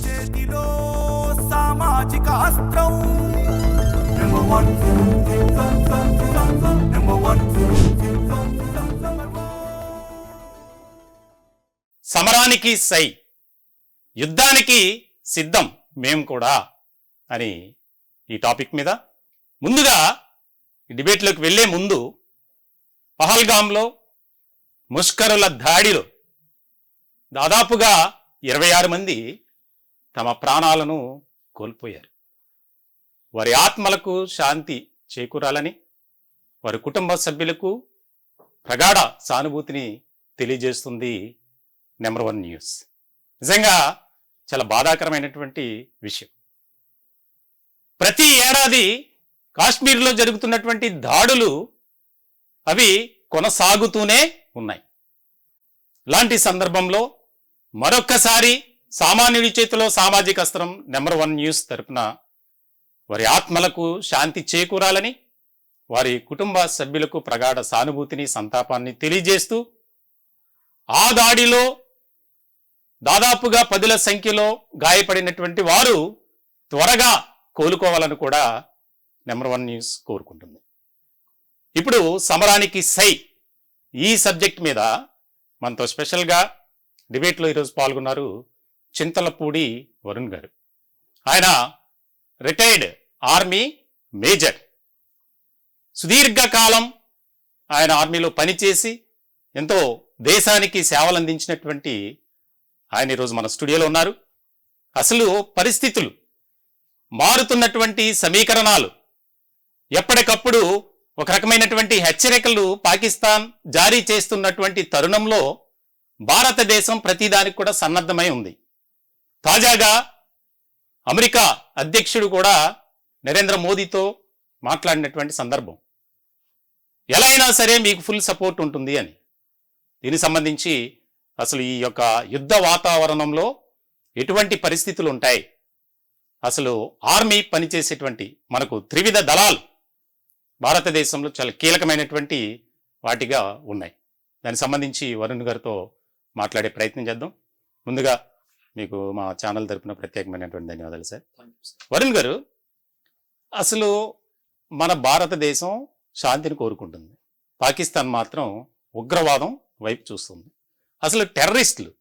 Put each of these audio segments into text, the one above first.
చేతిలో సామాజిక అస్త్రం నెంబర్ వన్ నెంబర్ వన్. సమరానికి సై, యుద్ధానికి సిద్ధం మేం కూడా అని ఈ టాపిక్ మీద ముందుగా ఈ డిబేట్లోకి వెళ్లే ముందు పహల్గామ్లో ముష్కరుల దాడిలో దాదాపుగా 26 మంది తమ ప్రాణాలను కోల్పోయారు. వారి ఆత్మలకు శాంతి చేకూరాలని, వారి కుటుంబ సభ్యులకు ప్రగాఢ సానుభూతిని తెలియజేస్తుంది నెంబర్ వన్ న్యూస్. నిజంగా చాలా బాధాకరమైనటువంటి విషయం. ప్రతి ఏడాది కాశ్మీర్లో జరుగుతున్నటువంటి దాడులు అవి కొనసాగుతూనే ఉన్నాయి. ఇలాంటి సందర్భంలో మరొక్కసారి సామాన్యుడి చేతిలో సామాజిక అస్త్రం నెంబర్ వన్ న్యూస్ తరపున వారి ఆత్మలకు శాంతి చేకూరాలని, వారి కుటుంబ సభ్యులకు ప్రగాఢ సానుభూతిని సంతాపాన్ని తెలియజేస్తూ ఆ దాడిలో దాదాపుగా 10ల సంఖ్యలో గాయపడినటువంటి వారు త్వరగా కోలుకోవాలని కూడా నెంబర్ వన్ న్యూస్ కోరుకుంటుంది. ఇప్పుడు సమరానికి సై ఈ సబ్జెక్ట్ మీద మనతో స్పెషల్గా డిబేట్లో ఈరోజు పాల్గొన్నారు చింతలపూడి వరుణ్ గారు. ఆయన రిటైర్డ్ ఆర్మీ మేజర్. సుదీర్ఘకాలం ఆయన ఆర్మీలో పనిచేసి ఎంతో దేశానికి సేవలు అందించినటువంటి ఆయన ఈరోజు మన స్టూడియోలో ఉన్నారు. అసలు పరిస్థితులు, మారుతున్నటువంటి సమీకరణాలు, ఎప్పటికప్పుడు ఒక రకమైనటువంటి హెచ్చరికలు పాకిస్తాన్ జారీ చేస్తున్నటువంటి తరుణంలో భారతదేశం ప్రతిదానికి కూడా సన్నద్ధమై ఉంది. తాజాగా అమెరికా అధ్యక్షుడు కూడా నరేంద్ర మోదీతో మాట్లాడినటువంటి సందర్భం, ఎలా అయినా సరే మీకు ఫుల్ సపోర్ట్ ఉంటుంది అని. దీనికి సంబంధించి అసలు ఈ యొక్క యుద్ధ వాతావరణంలో ఎటువంటి పరిస్థితులు ఉంటాయి, అసలు ఆర్మీ పనిచేసేటువంటి మనకు త్రివిధ దళాలు భారతదేశంలో చాలా కీలకమైనటువంటి వాటిగా ఉన్నాయి. దానికి సంబంధించి వరుణ్ గారితో మాట్లాడే ప్రయత్నం చేద్దాం. ముందుగా మీకు మా ఛానల్ తరపున ప్రత్యేకమైనటువంటి ధన్యవాదాలు సార్. వరుణ్ గారు, అసలు మన భారతదేశం శాంతిని కోరుకుంటుంది, పాకిస్తాన్ మాత్రం ఉగ్రవాదం వైపు చూస్తుంది. అసలు టెర్రరిస్టులు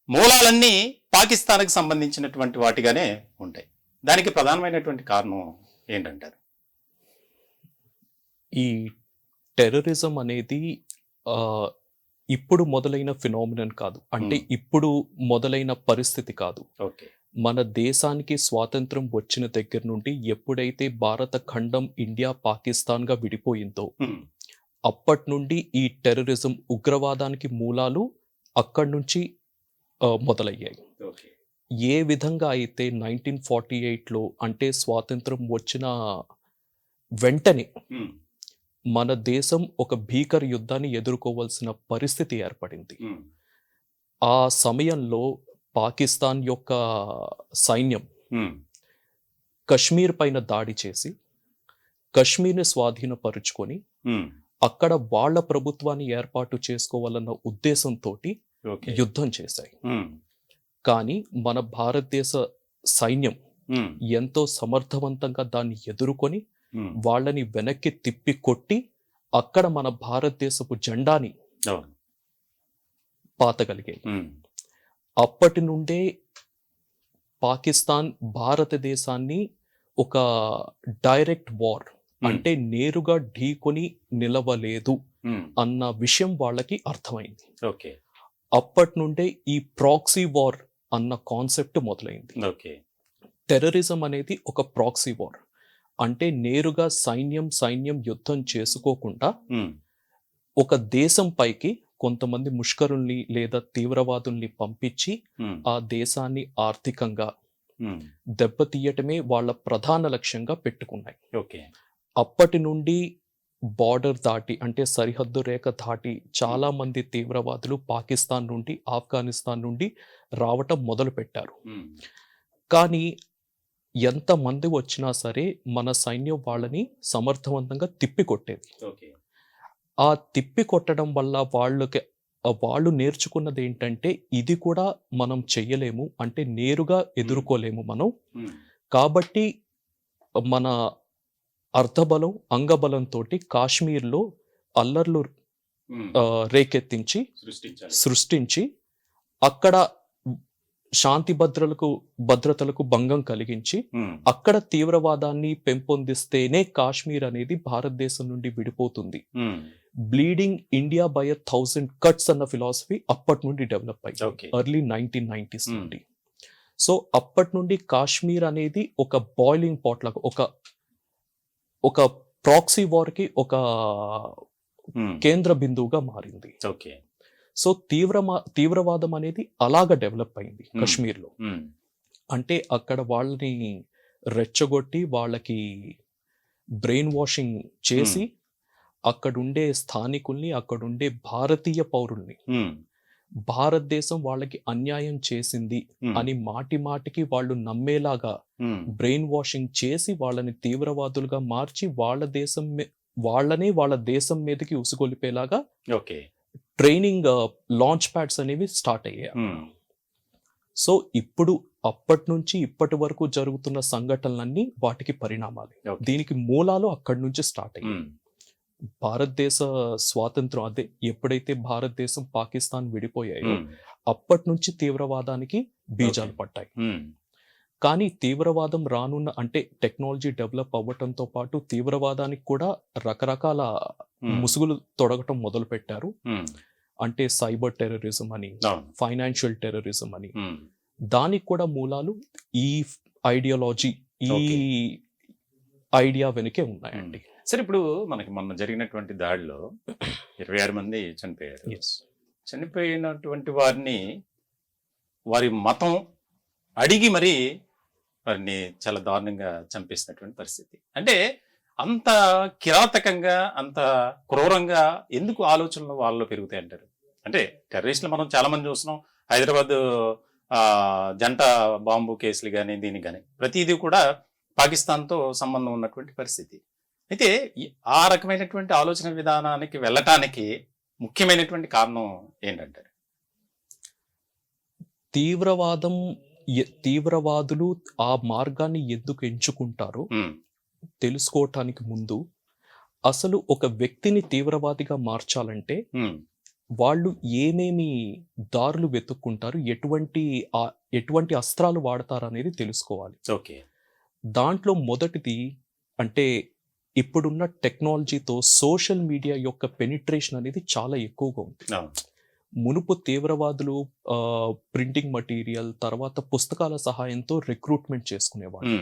మూలాలన్నీ పాకిస్తాన్కి సంబంధించినటువంటి వాటిగానే ఉంటాయి. దానికి ప్రధానమైనటువంటి కారణం ఏంటంటారు? ఈ టెర్రరిజం అనేది ఇప్పుడు మొదలైన ఫినామినన్ కాదు, అంటే ఇప్పుడు మొదలైన పరిస్థితి కాదు. ఓకే, మన దేశానికి స్వాతంత్రం వచ్చిన దగ్గర నుండి ఎప్పుడైతే భారత ఖండం ఇండియా పాకిస్తాన్గా విడిపోయిందో అప్పటి నుండి ఈ టెర్రరిజం, ఉగ్రవాదానికి మూలాలు అక్కడి నుంచి మొదలయ్యాయి. ఏ విధంగా అయితే 1948లో అంటే స్వాతంత్రం వచ్చిన వెంటనే మన దేశం ఒక భీకర యుద్ధాన్ని ఎదుర్కోవాల్సిన పరిస్థితి ఏర్పడింది. ఆ సమయంలో పాకిస్తాన్ యొక్క సైన్యం కశ్మీర్ పైన దాడి చేసి కశ్మీర్ని స్వాధీనపరుచుకొని అక్కడ వాళ్ళ ప్రభుత్వాన్ని ఏర్పాటు చేసుకోవాలన్న ఉద్దేశంతో యుద్ధం చేశాయి. కానీ మన భారతదేశ సైన్యం ఎంతో సమర్థవంతంగా దాన్ని ఎదుర్కొని వాళ్ళని వెనక్కి తిప్పి కొట్టి అక్కడ మన భారతదేశపు జెండాని పాతగలిగాయి. అప్పటి నుండే పాకిస్తాన్ భారతదేశాన్ని ఒక డైరెక్ట్ వార్, అంటే నేరుగా ఢీకొని నిలవలేదు అన్న విషయం వాళ్ళకి అర్థమైంది. అప్పటి నుండే ఈ ప్రాక్సీ వార్ అన్న కాన్సెప్ట్ మొదలైంది. టెర్రరిజం అనేది ఒక ప్రాక్సీ వార్, అంటే నేరుగా సైన్యం యుద్ధం చేసుకోకుండా ఒక దేశం పైకి కొంతమంది ముష్కరుల్ని లేదా తీవ్రవాదుల్ని పంపించి ఆ దేశాన్ని ఆర్థికంగా దెబ్బతీయటమే వాళ్ళ ప్రధాన లక్ష్యంగా పెట్టుకున్నాయి. అప్పటి నుండి బార్డర్ దాటి, అంటే సరిహద్దు రేఖ దాటి చాలా మంది తీవ్రవాదులు పాకిస్తాన్ నుండి, ఆఫ్ఘనిస్తాన్ నుండి రావటం మొదలు పెట్టారు. కానీ ఎంతమంది వచ్చినా సరే మన సైన్యం వాళ్ళని సమర్థవంతంగా తిప్పికొట్టేది. ఆ తిప్పి కొట్టడం వల్ల వాళ్ళకి వాళ్ళు నేర్చుకున్నది ఏంటంటే ఇది కూడా మనం చెయ్యలేము, అంటే నేరుగా ఎదుర్కోలేము మనం. కాబట్టి మన అర్ధబలం అంగబలంతో కాశ్మీర్లో అల్లర్లు రేకెత్తించి సృష్టించి అక్కడ శాంతి భద్రతలకు భంగం కలిగించి అక్కడ తీవ్రవాదాన్ని పెంపొందిస్తేనే కాశ్మీర్ అనేది భారతదేశం నుండి విడిపోతుంది. బ్లీడింగ్ ఇండియా బై 1000 cuts అన్న ఫిలాసఫీ అప్పటి నుండి డెవలప్ అయ్యింది, ఎర్లీ 1990s నుండి. సో అప్పటి నుండి కాశ్మీర్ అనేది ఒక బాయిలింగ్ పాట్ లాగా, ఒక ప్రాక్సీ వార్ కి ఒక కేంద్ర బిందువుగా మారింది. సో తీవ్రవాదం అనేది అలాగా డెవలప్ అయింది కాశ్మీర్లో. అంటే అక్కడ వాళ్ళని రెచ్చగొట్టి వాళ్ళకి బ్రెయిన్ వాషింగ్ చేసి అక్కడుండే స్థానికుల్ని, అక్కడుండే భారతీయ పౌరుల్ని భారతదేశం వాళ్ళకి అన్యాయం చేసింది అని మాటికి వాళ్ళు నమ్మేలాగా బ్రెయిన్ వాషింగ్ చేసి వాళ్ళని తీవ్రవాదులుగా మార్చి వాళ్ళనే వాళ్ళ దేశం మీదకి ఉసుగొలిపేలాగా ట్రైనింగ్ లాంచ్ ప్యాడ్స్ అనేవి స్టార్ట్ అయ్యాయి. సో ఇప్పుడు అప్పటి నుంచి ఇప్పటి వరకు జరుగుతున్న సంఘటనలన్నీ వాటికి పరిణామాలు. దీనికి మూలాలు అక్కడి నుంచి స్టార్ట్ అయ్యాయి. భారతదేశ స్వాతంత్రం, అదే ఎప్పుడైతే భారతదేశం పాకిస్తాన్ విడిపోయాయో అప్పటి నుంచి తీవ్రవాదానికి బీజాలు పట్టాయి. కానీ తీవ్రవాదం రానున్న, అంటే టెక్నాలజీ డెవలప్ అవ్వటంతో పాటు తీవ్రవాదానికి కూడా రకరకాల ముసుగులు తొడగటం మొదలు పెట్టారు. అంటే సైబర్ టెర్రరిజం అని, ఫైనాన్షియల్ టెర్రరిజం అని. దానికి కూడా మూలాలు ఈ ఐడియాలజీ, ఈ ఐడియా వెనుకే ఉన్నాయండి. సరే, ఇప్పుడు మనకి మొన్న జరిగినటువంటి దాడిలో 26 మంది చనిపోయారు. చనిపోయినటువంటి వారిని వారి మతం అడిగి మరి వారిని చాలా దారుణంగా చంపేసినటువంటి పరిస్థితి. అంటే అంత కిరాతకంగా, అంత క్రూరంగా ఎందుకు ఆలోచనలు వాళ్ళలో పెరుగుతాయి అంటారు? అంటే టెర్రరిస్టులు మనం చాలా మంది చూస్తున్నాం. హైదరాబాద్ జంట బాంబు కేసులు కానీ, దీనికి కానీ ప్రతిదీ కూడా పాకిస్తాన్తో సంబంధం ఉన్నటువంటి పరిస్థితి. అయితే ఆ రకమైనటువంటి ఆలోచన విధానానికి వెళ్ళటానికి ముఖ్యమైనటువంటి కారణం ఏంటంటారు? తీవ్రవాదులు ఆ మార్గాన్ని ఎందుకు ఎంచుకుంటారో తెలుసుకోవటానికి ముందు అసలు ఒక వ్యక్తిని తీవ్రవాదిగా మార్చాలంటే వాళ్ళు ఏమేమి దారులు వెతుక్కుంటారు, ఎటువంటి అస్త్రాలు వాడతారు అనేది తెలుసుకోవాలి. దాంట్లో మొదటిది, అంటే ఇప్పుడున్న టెక్నాలజీతో సోషల్ మీడియా యొక్క పెనిట్రేషన్ అనేది చాలా ఎక్కువగా ఉంది. మునుపు తీవ్రవాదులు ప్రింటింగ్ మటీరియల్, తర్వాత పుస్తకాల సహాయంతో రిక్రూట్మెంట్ చేసుకునేవాళ్ళు.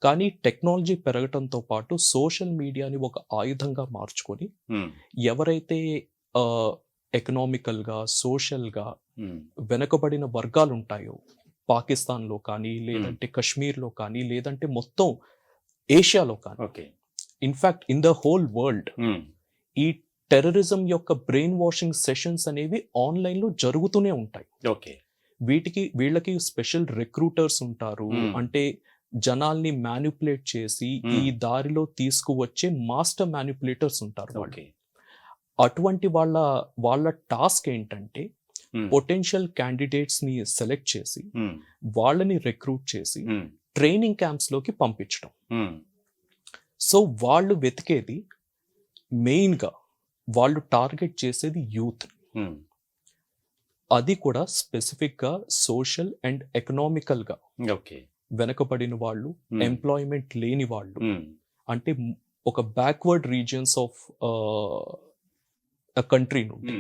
కానీ టెక్నాలజీ పెరగటంతో పాటు సోషల్ మీడియాని ఒక ఆయుధంగా మార్చుకొని ఎవరైతే ఎకనామికల్గా, సోషల్గా వెనకబడిన వర్గాలు ఉంటాయో, పాకిస్తాన్లో కానీ, లేదంటే కశ్మీర్లో కానీ, లేదంటే మొత్తం ఏషియాలో కానీ, in fact in the whole world ఈ టెర్రరిజం యొక్క బ్రెయిన్ వాషింగ్ సెషన్స్ అనేవి ఆన్లైన్లో జరుగుతూనే ఉంటాయి. వీళ్ళకి స్పెషల్ రిక్రూటర్స్ ఉంటారు. అంటే జనాల్ని మ్యానిపులేట్ చేసి ఈ దారిలో తీసుకువచ్చే మాస్టర్ మ్యానిపులేటర్స్ ఉంటారు. అటువంటి వాళ్ళ టాస్క్ ఏంటంటే పొటెన్షియల్ క్యాండిడేట్స్ ని సెలెక్ట్ చేసి వాళ్ళని రిక్రూట్ చేసి ట్రైనింగ్ క్యాంప్స్ లోకి పంపించడం. సో వాళ్ళు వెతికేది మెయిన్ గా, వాళ్ళు టార్గెట్ చేసేది యూత్. అది కూడా స్పెసిఫిక్ గా సోషల్ అండ్ ఎకనామికల్ గా వెనకబడిన వాళ్ళు, ఎంప్లాయ్మెంట్ లేని వాళ్ళు, అంటే ఒక బ్యాక్వర్డ్ రీజియన్స్ ఆఫ్ కంట్రీ నుండి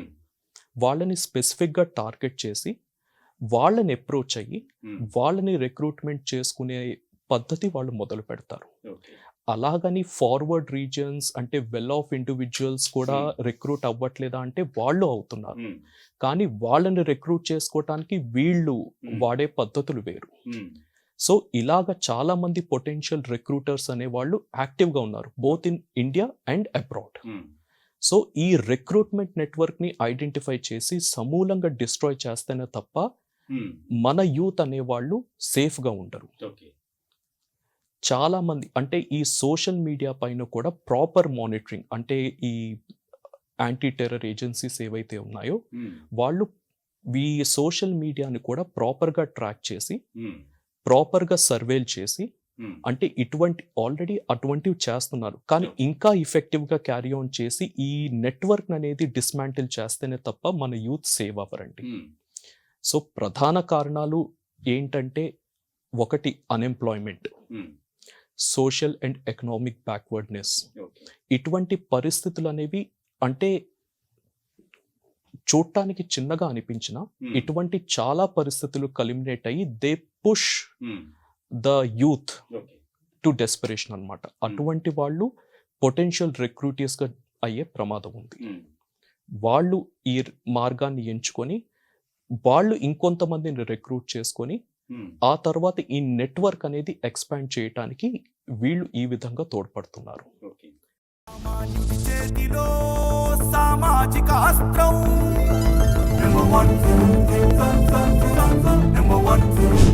వాళ్ళని స్పెసిఫిక్ గా టార్గెట్ చేసి వాళ్ళని అప్రోచ్ అయ్యి వాళ్ళని రిక్రూట్మెంట్ చేసుకునే పద్ధతి వాళ్ళు మొదలు పెడతారు. అలాగని ఫార్వర్డ్ రీజియన్స్, అంటే వెల్ ఆఫ్ ఇండివిజువల్స్ కూడా రిక్రూట్ అవ్వట్లేదా అంటే వాళ్ళు అవుతున్నారు. కానీ వాళ్ళని రిక్రూట్ చేసుకోవటానికి వీళ్ళు వాడే పద్ధతులు వేరు. సో ఇలాగ చాలా మంది పొటెన్షియల్ రిక్రూటర్స్ అనే వాళ్ళు యాక్టివ్గా ఉన్నారు, both in India and abroad. So ఈ రిక్రూట్మెంట్ నెట్వర్క్ ని ఐడెంటిఫై చేసి సమూలంగా డిస్ట్రాయ్ చేస్తేనే తప్ప మన యూత్ అనేవాళ్ళు సేఫ్ గా ఉండరు. చాలా మంది, అంటే ఈ సోషల్ మీడియా పైన కూడా ప్రాపర్ మానిటరింగ్, అంటే ఈ యాంటీ టెర్రర్ ఏజెన్సీస్ ఏవైతే ఉన్నాయో ఉమ్, వాళ్ళు ఈ సోషల్ మీడియాని కూడా ప్రాపర్గా ట్రాక్ చేసి ఉమ్, ప్రాపర్గా సర్వేల్ చేసి ఉమ్, అంటే అటువంటివి చేస్తున్నారు కానీ ఇంకా ఇఫెక్టివ్గా క్యారీ ఆన్ చేసి ఈ నెట్వర్క్ అనేది డిస్మాంటిల్ చేస్తేనే తప్ప మన యూత్ సేవ్ అవ్వరండి. ఉమ్, సో ప్రధాన కారణాలు ఏంటంటే ఒకటి unemployment, um, social and economic backwardness. Okay. ఇటువంటి పరిస్థితులు అనేవి అంటే చూడటానికి చిన్నగా అనిపించిన ఉమ్, ఇటువంటి చాలా పరిస్థితులు కలిమినేట్ అయ్యి they push um, the youth okay. To desperation అన్నమాట. అటువంటి వాళ్ళు పొటెన్షియల్ రిక్రూటర్స్గా అయ్యే ప్రమాదం ఉంది. ఉమ్, వాళ్ళు ఈ మార్గాన్ని ఎంచుకొని వాళ్ళు ఇంకొంతమందిని రిక్రూట్ చేసుకొని ఉమ్, ఆ తర్వాత ఈ నెట్వర్క్ అనేది ఎక్స్పాండ్ చేయటానికి వీళ్ళు ఈ విధంగా తోడ్పడుతున్నారు. ఓకే. సామాన్యుడి చేతిలో సామాజిక అస్త్రం. Number one.